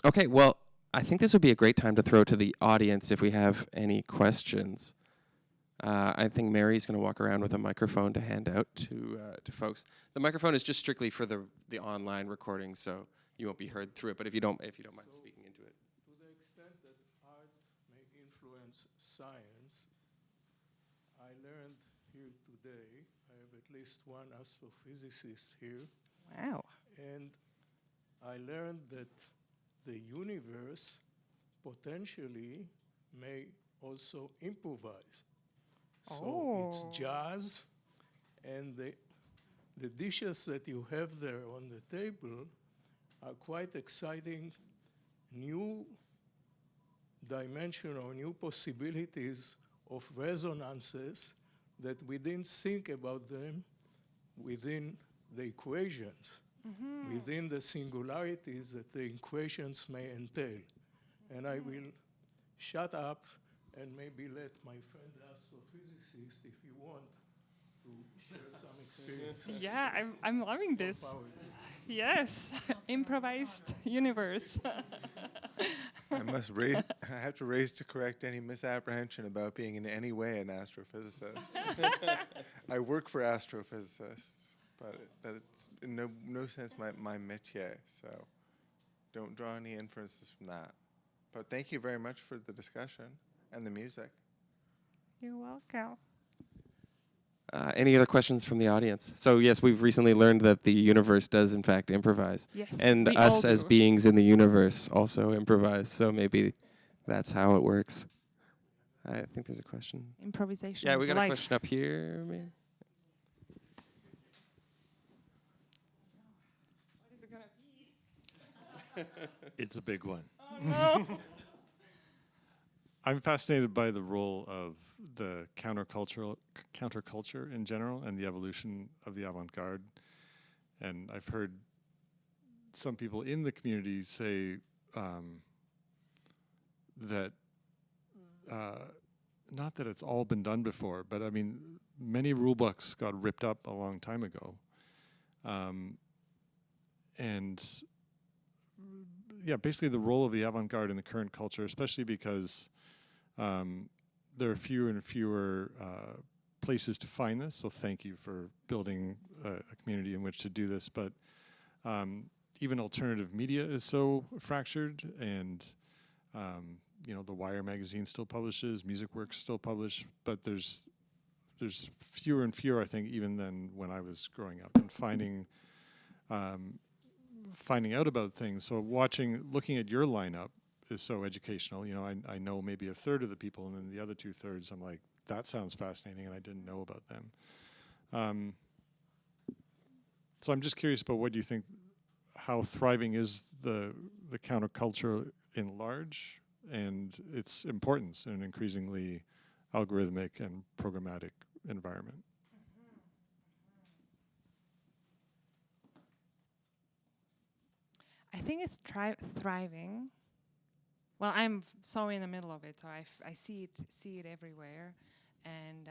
Okay, well, I think this would be a great time to throw to the audience if we have any questions. I think Mary's going to walk around with a microphone to hand out to folks. The microphone is just strictly for the online recording, so you won't be heard through it. But if you don't mind speaking into it. To the extent that art may influence science, I learned here today. I have at least one astrophysicist here. Wow. And I learned that the universe potentially may also improvise. So it's jazz, and the dishes that you have there on the table are quite exciting new dimension or new possibilities of resonances that we didn't think about them within the equations, within the singularities that the equations may entail. And I will shut up and maybe let my friend the astrophysicist, if you want, to to share some experiences. Yeah, I'm loving this. Power. Yes, improvised universe. I have to raise to correct any misapprehension about being in any way an astrophysicist. I work for astrophysicists, but it's in no sense my métier, so don't draw any inferences from that. But thank you very much for the discussion and the music. You're welcome. Any other questions from the audience? So yes, we've recently learned that the universe does in fact improvise. Yes, And we us all as do. beings in the universe also improvise. So maybe that's how it works. I think there's a question. Improvisation. Yeah, is we got life. a question up here. Maybe. What is it gonna be? It's a big one. Oh no. I'm fascinated by the role of the counterculture in general and the evolution of the avant-garde. And I've heard some people in the community say that, not that it's all been done before, but I mean, many rule books got ripped up a long time ago. And yeah, basically the role of the avant-garde in the current culture, especially because there are fewer and fewer places to find this. So thank you for building a community in which to do this. But even alternative media is so fractured, and the Wire magazine still publishes, Music Works still publish, but there's fewer and fewer, I think, even than when I was growing up, and finding out about things. So looking at your lineup is so educational. I know maybe a third of the people, and then the other 2/3, I'm like, that sounds fascinating, and I didn't know about them. So I'm just curious about what do you think, how thriving is the counterculture in large, and its importance in an increasingly algorithmic and programmatic environment? I think it's thriving. Well, I'm so in the middle of it, so I see it everywhere, and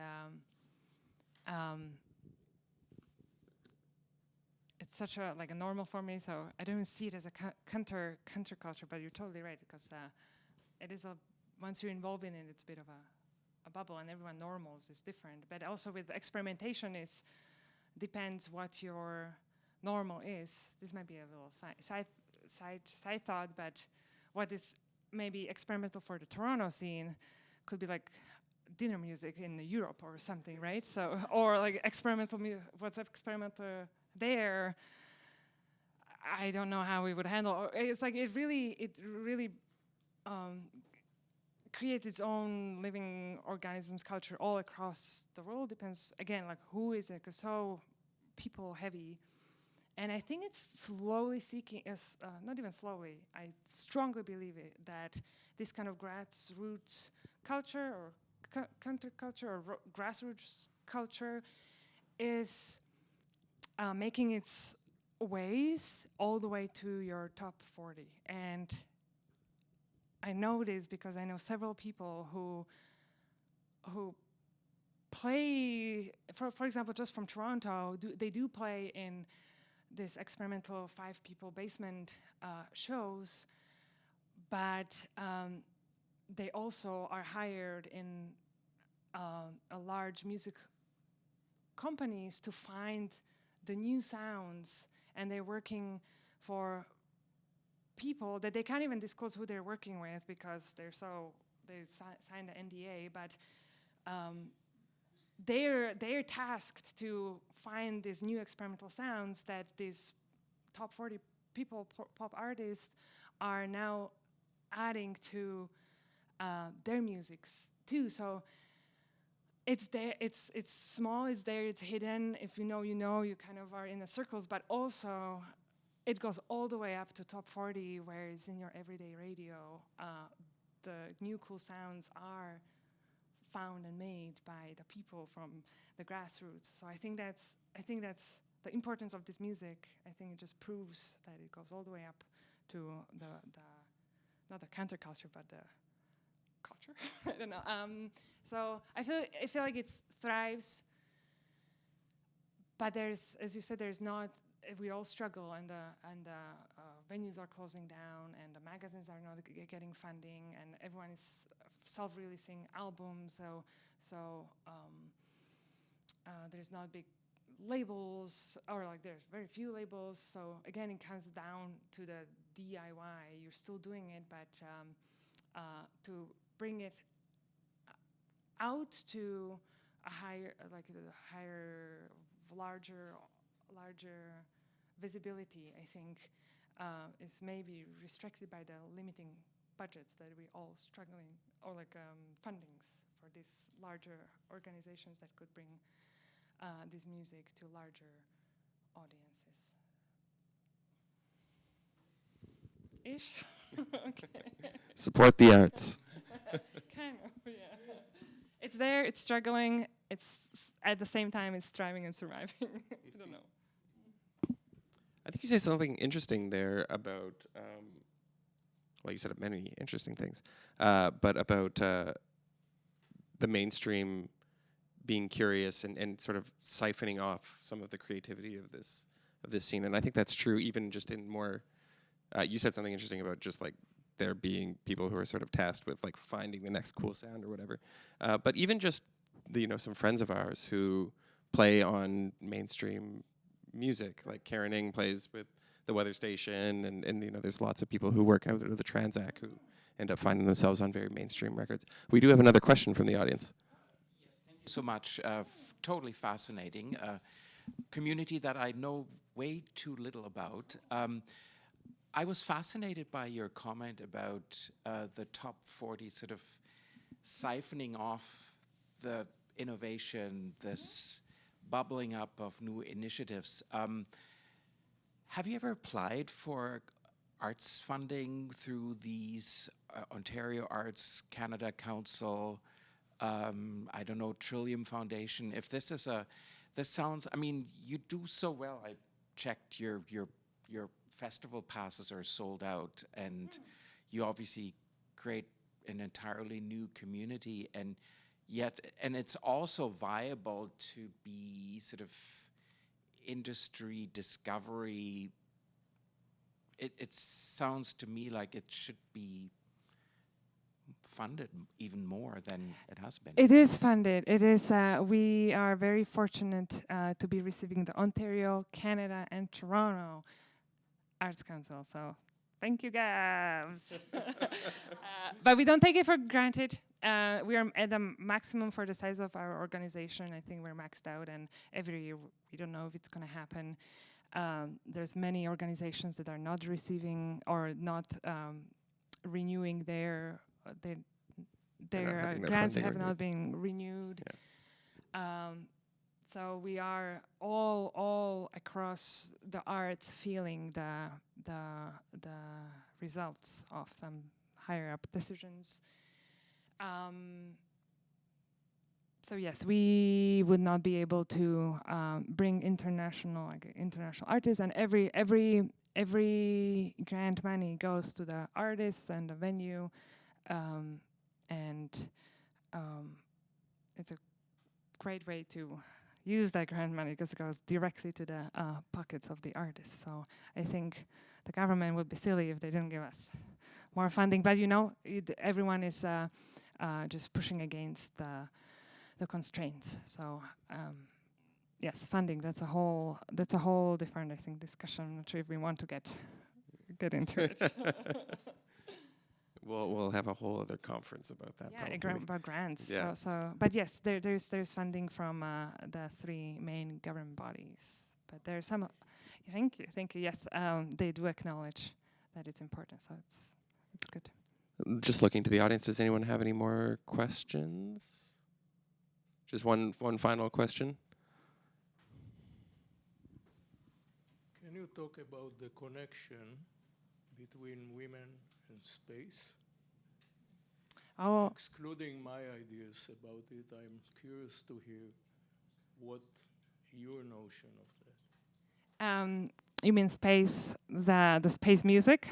it's such a normal for me. So I don't see it as a counterculture. But you're totally right, because it is once you're involved in it, it's a bit of a bubble, and everyone normals is different. But also with experimentation, depends what your normal is. This might be a little side thought, but what is maybe experimental for the Toronto scene could be like dinner music in Europe or something, right? So, or like experimental what's experimental there, I don't know how we would handle. It's like it really creates its own living organisms culture all across the world. Depends again, like who is it? 'Cause so people heavy. And I think it's slowly seeking, not even slowly, I strongly believe that this kind of grassroots culture or counterculture or grassroots culture is making its ways all the way to your top 40. And I know this because I know several people who play, for example, just from Toronto, they do play in this experimental 5-people basement shows, but they also are hired in a large music companies to find the new sounds, and they're working for people that they can't even disclose who they're working with because they signed an NDA, but they're tasked to find these new experimental sounds that these top 40 people, pop artists, are now adding to their musics too. So it's there, it's small, it's there, it's hidden. If you know, you kind of are in the circles, but also it goes all the way up to top 40, where it's in your everyday radio. The new cool sounds are found and made by the people from the grassroots. So I think that's the importance of this music. I think it just proves that it goes all the way up to the not the counterculture, but the culture. I don't know. So I feel like it thrives but there's, as you said, there's not. We all struggle, and the venues are closing down, and the magazines are not getting funding, and everyone is self-releasing albums. So there's not big labels, or like there's very few labels. So again, it comes down to the DIY. You're still doing it, but to bring it out to a higher, larger visibility, I think, is maybe restricted by the limiting budgets that we all struggling, or fundings for these larger organizations that could bring this music to larger audiences. Ish. Okay. Support the arts. Kind of, yeah. It's there, it's struggling, it's at the same time it's thriving and surviving. I don't know. I think you say something interesting there about, well, you said many interesting things, but about the mainstream being curious and sort of siphoning off some of the creativity of this scene. And I think that's true even just in more, you said something interesting about just like there being people who are sort of tasked with like finding the next cool sound or whatever. But even just some friends of ours who play on mainstream music, like Karen Ng plays with the Weather Station, and there's lots of people who work out of the Transac who end up finding themselves on very mainstream records. We do have another question from the audience. Yes, thank you so much. Totally fascinating. Community that I know way too little about. I was fascinated by your comment about the top 40 sort of siphoning off the innovation, this bubbling up of new initiatives. Have you ever applied for arts funding through these Ontario Arts Canada Council, I don't know, Trillium Foundation? If this is this sounds, I mean, you do so well. I checked your festival passes are sold out, and you obviously create an entirely new community, and it's also viable to be sort of industry discovery. It sounds to me like it should be funded even more than it has been. It is funded. It is. We are very fortunate to be receiving the Ontario, Canada, and Toronto Arts Council. So thank you, guys. But we don't take it for granted. We are at the maximum for the size of our organization. I think we're maxed out, and every year we don't know if it's going to happen. There's many organizations that are not receiving or not renewing their grants have not been renewed. Yeah. So we are all across the arts feeling the results of some higher up decisions. So yes, we would not be able to bring international artists, and every grant money goes to the artists and the venue, and it's a great way to use that grant money because it goes directly to the pockets of the artists. So I think the government would be silly if they didn't give us more funding. But everyone is just pushing against the constraints. So yes, funding. That's a whole different, I think, discussion. I'm not sure if we want to get into it. We'll have a whole other conference about that. Yeah, about grants. Yeah. So, but yes, there's funding from the three main government bodies. But there's some. Thank you. Yes, they do acknowledge that it's important. So it's good. Just looking to the audience, does anyone have any more questions? Just one final question. Can you talk about the connection between women and space? Oh. Excluding my ideas about it, I'm curious to hear what your notion of that. You mean space, the space music?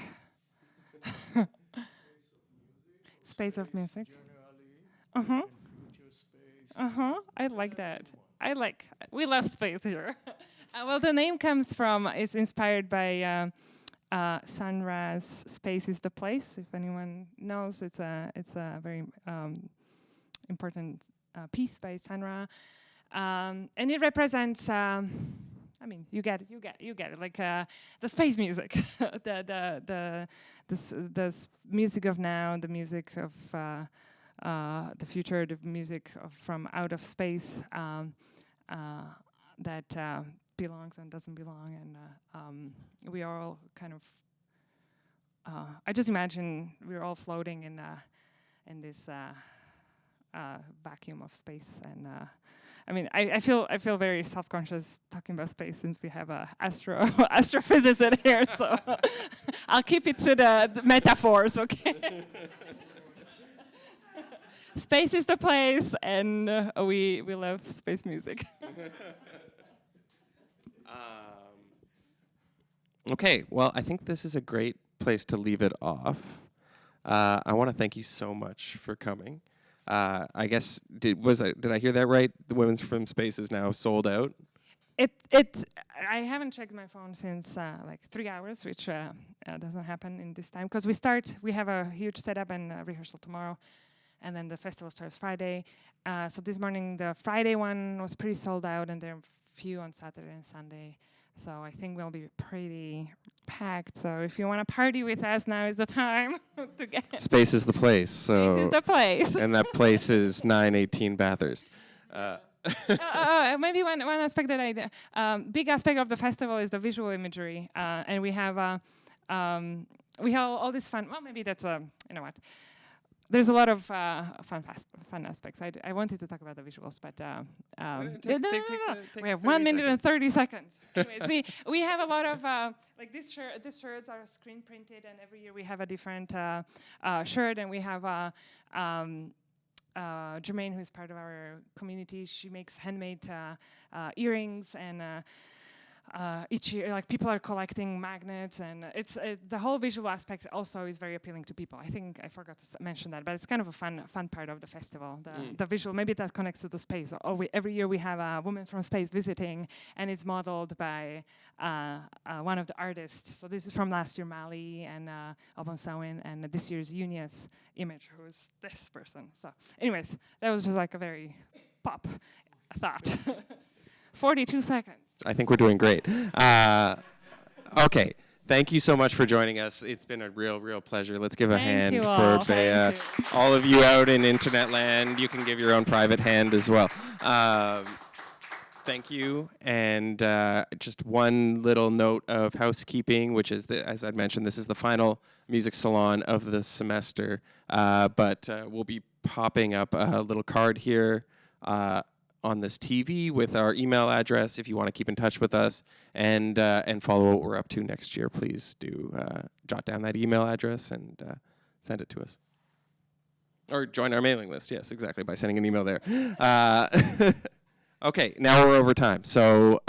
Space of music. Generally, and future space. I like that. we love space here. Well, the name is inspired by Sun Ra's Space is the Place. If anyone knows, it's a very important piece by Sun Ra, and it represents. You get it. Like the space music, the music of now, the music of the future, the music from out of space that belongs and doesn't belong, and we are all kind of. I just imagine we're all floating in this vacuum of space, and I feel very self-conscious talking about space since we have a astrophysicist here, so I'll keep it to the metaphors, okay? Space is the place, and we love space music. Okay, well, I think this is a great place to leave it off. I want to thank you so much for coming. I guess did I hear that right? The Women's from Space is now sold out. I haven't checked my phone since like 3 hours, which doesn't happen in this time because we have a huge setup and rehearsal tomorrow, and then the festival starts Friday. So this morning the Friday one was pretty sold out, and there are few on Saturday and Sunday. So I think we'll be pretty packed. So if you want to party with us, now is the time to get. Space is the place. So Space is the place. And that place is 918 Bathurst. Maybe one aspect that big aspect of the festival is the visual imagery, and we have all this fun. Well, maybe that's you know what. There's a lot of fun aspects. I wanted to talk about the visuals, but we have 1 minute and 30 seconds. Anyways, we have a lot of like these shirts are screen printed, and every year we have a different shirt, and we have Jermaine, who is part of our community. She makes handmade earrings, and each year, like people are collecting magnets, and it's the whole visual aspect also is very appealing to people. I think I forgot to mention that, but it's kind of a fun part of the festival. The visual, maybe that connects to the space. Every year we have a woman from space visiting, and it's modeled by one of the artists. So this is from last year, Mali and Alban Sawin, and this year's Unia's image, who's this person. So, anyways, that was just like a very pop thought. 42 seconds. I think we're doing great. Okay. Thank you so much for joining us. It's been a real pleasure. Let's give a hand for Bea. All of you out in internet land, you can give your own private hand as well. Thank you. And just one little note of housekeeping, which is, as I mentioned, this is the final music salon of the semester. But we'll be popping up a little card here on this TV with our email address if you want to keep in touch with us and follow what we're up to next year. Please do jot down that email address and send it to us. Or join our mailing list, yes, exactly, by sending an email there. Okay, now we're over time. So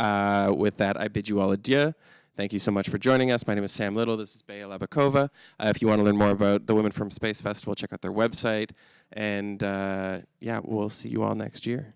with that, I bid you all adieu. Thank you so much for joining us. My name is Sam Little. This is Bea Labakova. If you want to learn more about the Women from Space Festival, check out their website. And yeah, we'll see you all next year.